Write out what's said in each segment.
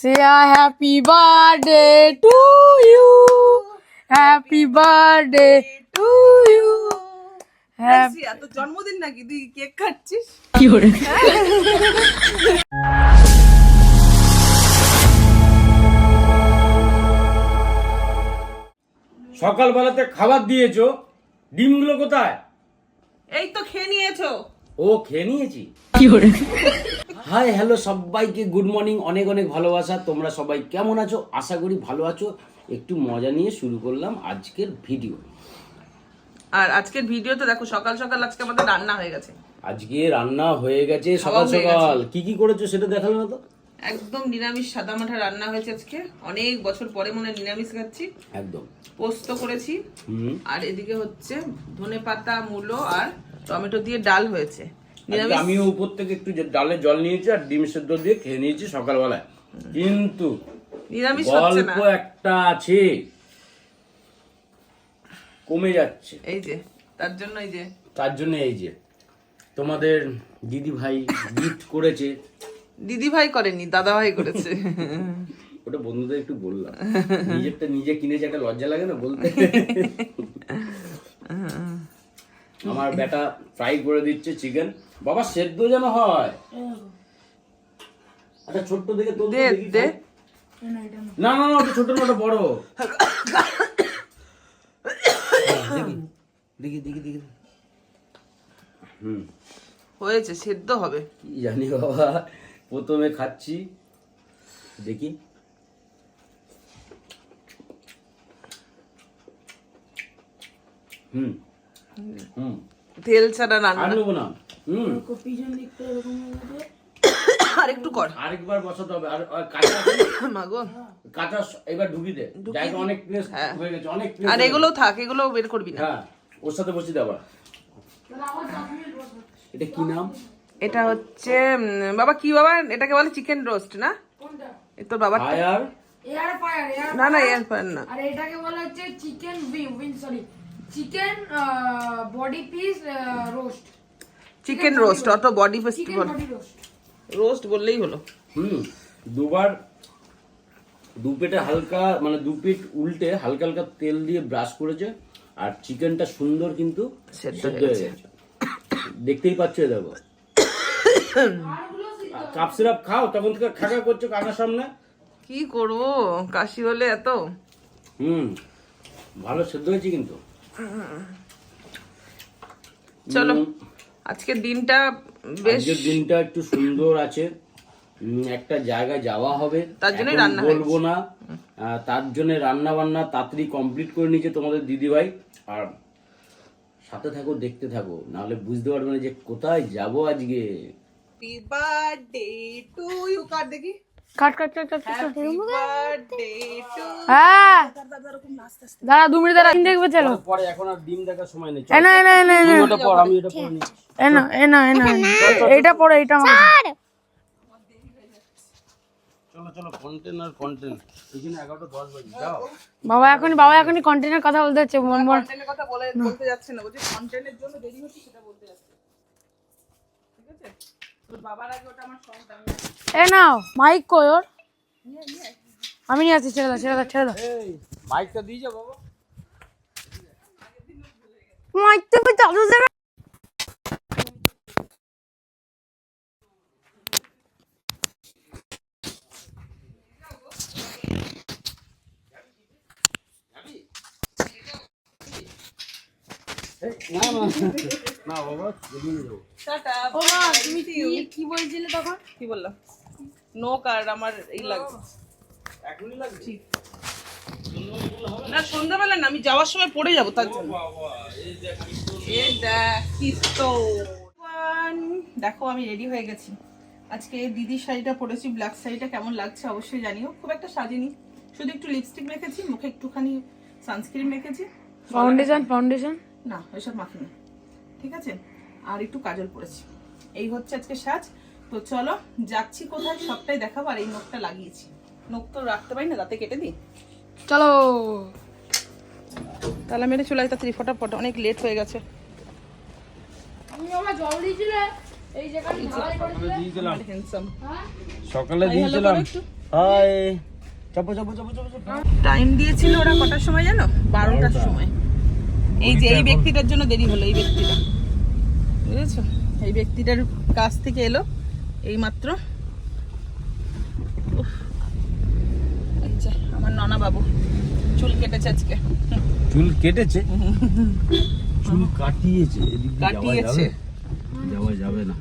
Say a happy birthday to you. Happy birthday to you. তো জন্মদিন নাকি তুই কেক কাটছিস? কি করে? সকালবেলাতে খাবার দিয়েছো, ডিমগুলো কোথায়? এই তো খেয়ে নিয়েছো। ও খেয়ে নিয়েছি। কি করে? হাই হ্যালো সবাইকে, গুড মর্নিং, অনেক অনেক ভালোবাসা। তোমরা সবাই কেমন আছো? আশা করি ভালো আছো। একটু মজা নিয়ে শুরু করলাম আজকের ভিডিও। আর আজকের ভিডিওতে দেখো সকাল সকাল আজকে আমাদের রান্না হয়ে গেছে। আজকে রান্না হয়ে গেছে সকাল সকাল। কি কি করেছো সেটা দেখালো না তো? একদম নিরামিষ সাদামাঠা রান্না হয়েছে আজকে। অনেক বছর পরে মনে হয় নিরামিষ খাচ্ছি। একদম পোস্ত করেছি, আর এদিকে হচ্ছে ধনেপাতা, মূলো আর টমেটো দিয়ে ডাল হয়েছে। আজকে আমিও উপর থেকে একটু ডালে জল নিয়েছি আর ডিম সেদ্ধ দিয়ে খেয়ে নিয়েছি সকালবেলায়। কিন্তু নিরামিষ হচ্ছে না, গল্প একটা আছে, কমে যাচ্ছে। এই যে তার জন্য এই যে তোমাদের দিদি ভাই গিফট করেছে। দিদি ভাই করেনি, দাদা ভাই করেছে। ওটা বন্ধুদের একটু বললাম, নিজেরটা নিজে কিনেছে, একটা লজ্জা লাগে না বলতে। আমার বেটা ফ্রাই করে দিচ্ছে চিকেন। বাবা সেদ্ধ যেন হয়। আচ্ছা ছোট্ট দেখে তো দে। না না না, ওটা ছোট না, ওটা বড়। দেখি দেখি দেখি। হয়েছে, সেদ্ধ হবে কি জানি বাবা, প্রথমে খাচ্ছি, দেখি। তেল ছাড়া রান্না। আর নেবো না। আর একটু কর, আরেকবার বসাতে হবে। আর কাঁচা মাগো কাঁচা এবার ঢুকি দে। জায়গা অনেক প্লেস হয়ে গেছে, অনেক প্লেস। আর এগুলো থাক, এগুলো বের করবি না। হ্যাঁ, ওর সাথে বসিয়ে দে আবার। এটা কি নাম? এটা হচ্ছে বাবা কি বাবা, এটাকে বলে চিকেন রোস্ট না? তোর বাবা ফায়ার। না না, এয়ার ফায়ার না। আর এটাকে বলা হচ্ছে chicken chicken body piece roast. Chicken roast, অত বডি পিস রোস্ট বললেই হলো। দুবার দু পেটে হালকা, মানে দু পিঠ উল্টে হালকা হালকা তেল দিয়ে ব্রাশ করেছে। আর চিকেনটা সুন্দর কিন্তু সেদ্ধ হয়ে গেছে, দেখতেই পাচ্ছ। দেখো কাপ সিরাপ খাও, তখন থেকে খাকা করছো কাকার সামনে। কি করবো, কাশি হলে এত। ভালো সেদ্ধ হয়েছে কিন্তু। চলো আজকের দিনটা বেশ, দিনটা একটু সুন্দর আছে। একটা জায়গায় যাওয়া হবে, তার জন্য রান্না বলবো না। তার জন্য রান্না বান্না তাড়াতাড়ি কমপ্লিট করে নিয়েছে তোমাদের দিদি ভাই। আর সাথে থাকো, দেখতে থাকো, নাহলে বুঝতে পারবে না যে কোথায় যাব আজকে। হ্যাপি বার্থডে টু ইউ, কাট দেখি। কাট হ্যাপি বার্থডে টু। হ্যাঁ দাঁড়া 2 মিনিট, দাঁড়া দেখবে। চলো পরে, এখন আর ডিম দেখার সময় নেই। এনা ওটা পর, আমি এটা পরে নিচ্ছি। এনা এইটা পড়ে, এইটা আমাকে চলো কন্টেন্ট এখানে 11:10 বাজে। যাও বাবা এখনই কন্টেন্টের কথা বলতে হচ্ছে। কন্টেন্টের কথা বলতে যাচ্ছে না, বলছি কন্টেন্টের জন্য দেরি হচ্ছে সেটা বলতে যাচ্ছে। ঠিক আছে, তোর বাবার আগে ওটা আমার সঙ্গ। এ নাও মাইক কই ওর? আমি নিয়ে আসছি, ছেড়ে দাও। এই মাইকটা দিয়ে যা বাবা। মাইক তো চালু দেবে। না বাবা, টাটা। ও মা, তুমি কি বলছিলে তখন? কি বললাম? নো কার্ড আমার এই লাগবে। এখনই লাগছে না সন্ধ্যাবেলা না, আমি যাওয়ার সময় পড়ে যাবো তার জন্য। দেখো আমি রেডি হয়ে গেছি। আজকে দিদির শাড়িটা পরেছি, ব্ল্যাক শাড়িটা কেমন লাগছে অবশ্যই জানিও। খুব একটা সাজিনি, শুধু একটু লিপস্টিক মেখেছি, মুখে একটুখানি সানস্ক্রিন মেখেছি, ফাউন্ডেশন না ওইসব মাখিনি, ঠিক আছে। আর একটু কাজল পরেছি, এই হচ্ছে আজকে সাজ। তো চলো যাচ্ছি কোথায় সবটাই দেখাবো। আর এই নখটা লাগিয়েছি, নখ তো রাখতে পারি না, রাতে কেটে দিই। চলো তাহলে মেরে চলে আসতে ফটাফট, অনেক লেট হয়ে গেছে। সকালে দিয়েছিলাম। হাই চাপো চাপো চাপো চাপো চাপো। টাইম দিয়েছিল ওরা কটার সময় জানো? 12টার সময়। এই যে এই ব্যক্তিটার জন্য দেরি হলো, এই ব্যক্তিটা বুঝেছো, এই ব্যক্তিটার কাছ থেকে এলো এই মাত্র। উফ, এই যে আমার ননা বাবু চুল কেটেছে আজকে। চুল কেটেছে? চুল কাটিয়েছে? এদিক দিয়ে যাওয়া কাটিয়েছে। যাবে? যাওয়া যাবে না।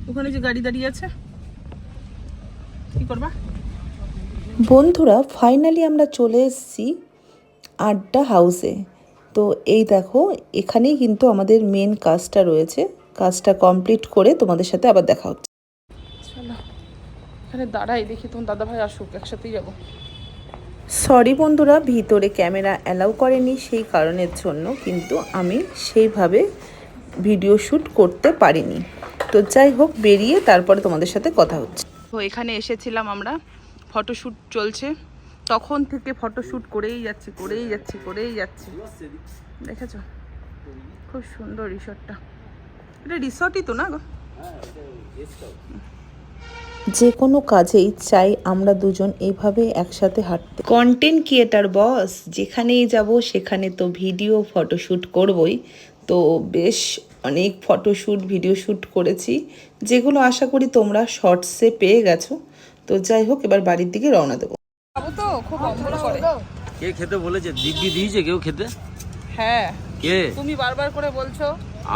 ওখানে যে গাড়ি দাঁড়িয়ে আছে, কি করবা? বন্ধুরা ফাইনালি আমরা চলে এসেছি আড্ডা হাউসে। তো এই দেখো এখানেই কিন্তু আমাদের মেন কাজটা রয়েছে, কাজটা কমপ্লিট করে তোমাদের সাথে আবার দেখা হচ্ছে। চলো এখানে দাঁড়াই, দেখি তোমার দাদা ভাই আসুক, একসাথেই যাবো। সরি বন্ধুরা, ভিতরে ক্যামেরা অ্যালাউ করেনি সেই কারণের জন্য কিন্তু আমি সেইভাবে ভিডিও শ্যুট করতে পারিনি। তো যাই হোক, বেরিয়ে তারপরে তোমাদের সাথে কথা হচ্ছে। তো এখানে এসেছিলাম আমরা, ফটোশ্যুট চলছে, তখন থেকে ফটোশ্যুট করেই যাচ্ছি করেই যাচ্ছি করেই যাচ্ছি। দেখেছো খুব সুন্দর রিসর্টটা, এটা রিসর্টই তো না গো? যে কোনো কাজেই চাই আমরা দুজন এইভাবে একসাথে হাঁটতে। কন্টেন্ট ক্রিয়েটার বস, যেখানেই যাব সেখানে তো ভিডিও ফটোশ্যুট করবই। তো বেশ অনেক ফটোশ্যুট ভিডিও শ্যুট করেছি, যেগুলো আশা করি তোমরা শর্টসে পেয়ে গেছো। তো যাই হোক, এবার বাড়ির দিকে রওনা দেবো। খাবো তো, খুব অম্বল করে। কে খেতে বলেছে? দিব্যি দিয়েছে কেউ খেতে? হ্যাঁ কে? তুমি বারবার করে বলছো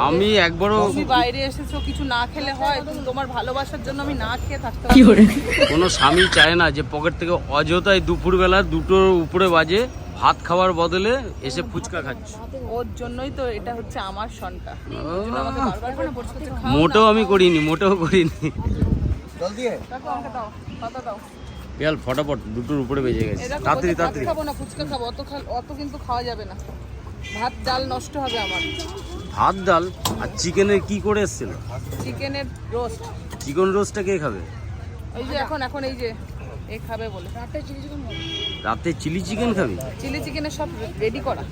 আমি একবারও তুমি বাইরে এসেছো, কিছু না খেলে হয়? তুমি তোমার ভালোবাসার জন্য আমি না খেয়ে থাকতে পারি। কোনো স্বামী চায় না যে পকেট থেকে অযথায় দুপুরবেলা 2টোর উপরে বাজে ভাত খাওয়ার বদলে এসে ফুচকা খাচ্ছে। ওর জন্যই তো এটা হচ্ছে আমার সনটা। ওর জন্য আমাকে বারবার করে বলছো যে খাও না। মোটেও আমি করিনি, মোটেও করিনি। দেখো আমাকে দাও, পাতা দাও। পেয়াল ফটাফট 2টোর উপরে বেজে গেছে। এই দেখো, তাড়াতাড়ি বলছে ভাত তাড়াতাড়ি। খাবো না, ফুচকা খাবো। অত কিন্তু খাওয়া যাবে না, ভাত ডাল নষ্ট হবে আমার। ভাত ডাল আর চিকেনের কি করে এসেছিল? চিকেনের রোস্ট। চিকেন রোস্টটা কে খাবে? এই যে এখন এই যে এ খাবে বলে। রাতে চিলি চিকেন খাবি? চিলি চিকেনের সব রেডি করা,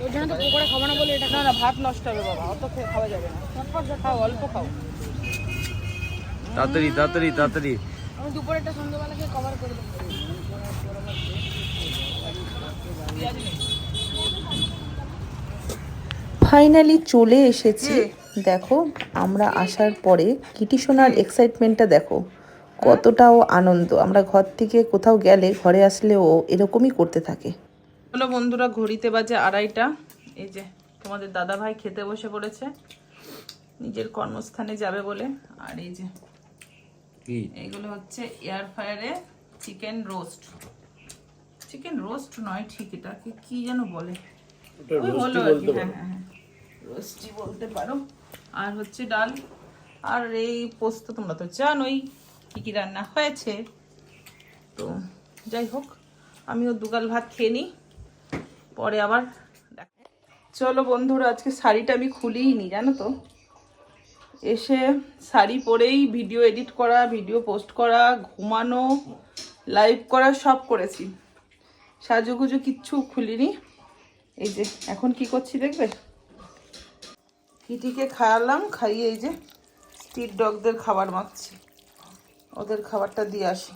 ওই জন্য তো পকোড়া খাবো না বলে এটা। না না, ভাত নষ্ট হবে বাবা, অত খাওয়া যাবে না। খাও, অল্প খাও। তাড়াতাড়ি তাড়াতাড়ি তাড়াতাড়ি। আমি দুপুরেরটা সন্ধ্যাবেলাকে কভার করে দেবো। ফাইনালি চলে এসেছি। দেখো আমরা আসার পরে কিটি সোনার এক্সাইটমেন্টটা দেখো, কতটাও আনন্দ। আমরা ঘর থেকে কোথাও গেলে ঘরে আসলেও এরকমই করতে থাকে। হলো বন্ধুরা, ঘড়িতে বাজে 2:30। এই যে তোমাদের দাদা ভাই খেতে বসে পড়েছে, নিজের কর্মস্থানে যাবে বলে। আর এই যে এইগুলো হচ্ছে এয়ার ফ্রায়ারে চিকেন রোস্ট। চিকেন রোস্ট নয় ঠিক, এটাকে কি যেন বলে, ওই হলো আর কি। হ্যাঁ হ্যাঁ হ্যাঁ, রোস্টি বলতে পারো। আর হচ্ছে ডাল আর এই পোস্ত। তোমরা তো জানোই কি কি রান্না হয়েছে। তো যাই হোক, আমিও দুগাল ভাত খেয়ে নিই, পরে আবার। চলো বন্ধুরা, আজকে শাড়িটা আমি খুলিই নি জানো তো। এসে শাড়ি পরেই ভিডিও এডিট করা, ভিডিও পোস্ট করা, ঘুমানো, লাইভ করা সব করেছি, সাজুগুজু কিচ্ছু খুলিনি। এই যে এখন কি করছি দেখবে, কিটিকে খাওয়ালাম, খাইয়ে এই যে স্ট্রিট ডগদের খাবার মাখছি, ওদের খাবারটা দিয়ে আসি।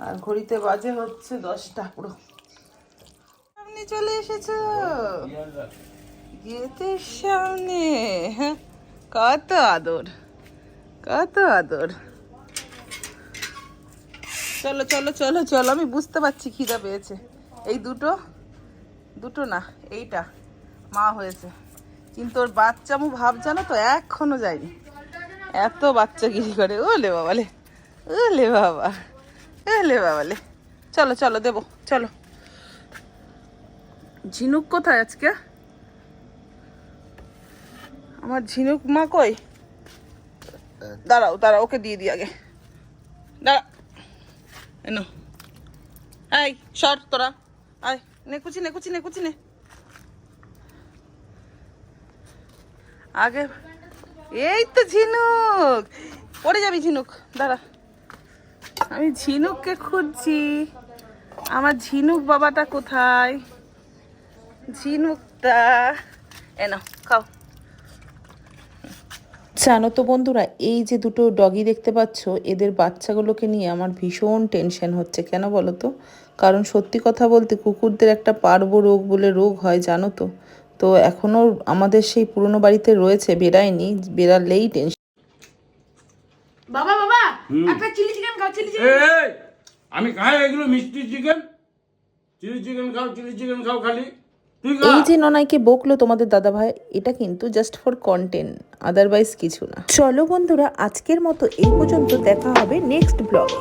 আর ঘড়িতে বাজে হচ্ছে 10টা পুরো। সামনে চলে এসেছো, গেটের সামনে। হ্যাঁ, কত আদর, কত আদর। চলো চলো চলো চলো, আমি বুঝতে পারছি খিদা পেয়েছে। এই দুটো না, এইটা মা হয়েছে, কিন্তু ওর বাচ্চামু ভাব জানো তো এখনো যায়নি। এত বাচ্চাগিরি করে, ওলে বাবালে, ওলে বাবা, ওলে বাবালে। চলো চলো দেবো, চলো। ঝিনুক কোথায় আজকে? আমার ঝিনুক মা কই? দাঁড়াও দাঁড়াও, ওকে দিয়ে দিই আগে, দাঁড়া। এনো, এই সর তোরা, আয় নেকুচি নেকুচি নেকুচি নে আগে। এই তো ঝিনুক, পড়ে যাবি ঝিনুক, দাঁড়া। আমি ঝিনুককে খুঁজছি, আমার ঝিনুক বাবাটা কোথায়? ঝিনুকটা এনো, খাও। জানো তো বন্ধুরা, এই যে দুটো ডগি দেখতে পাচ্ছ, এদের বাচ্চাগুলোকে নিয়ে আমার ভীষণ টেনশন হচ্ছে। কেন বলো তো? কারণ সত্যি কথা বলতে কুকুরদের একটা পার্বো রোগ বলে রোগ হয়, জানো তো। তো এখনও আমাদের সেই পুরনো বাড়িতে রয়েছে, বেরায়নি, বেরালেই টেনশন। বাবা বাবা একটা চিলি চিকেন খাও, চিলি চিকেন। এই, আমি খাই এগুলো মিষ্টি চিকেন, চিলি চিকেন খাও, চিলি চিকেন খাও খালি। তুই খা। এই যে ননাইকে বকলো তোমাদের দাদা ভাই, এটা কিন্তু জাস্ট ফর কন্টেন্ট, আদারওয়াইজ কিছু না। চলো বন্ধুরা, আজকের মতো এই পর্যন্ত, দেখা হবে নেক্সট ব্লগে।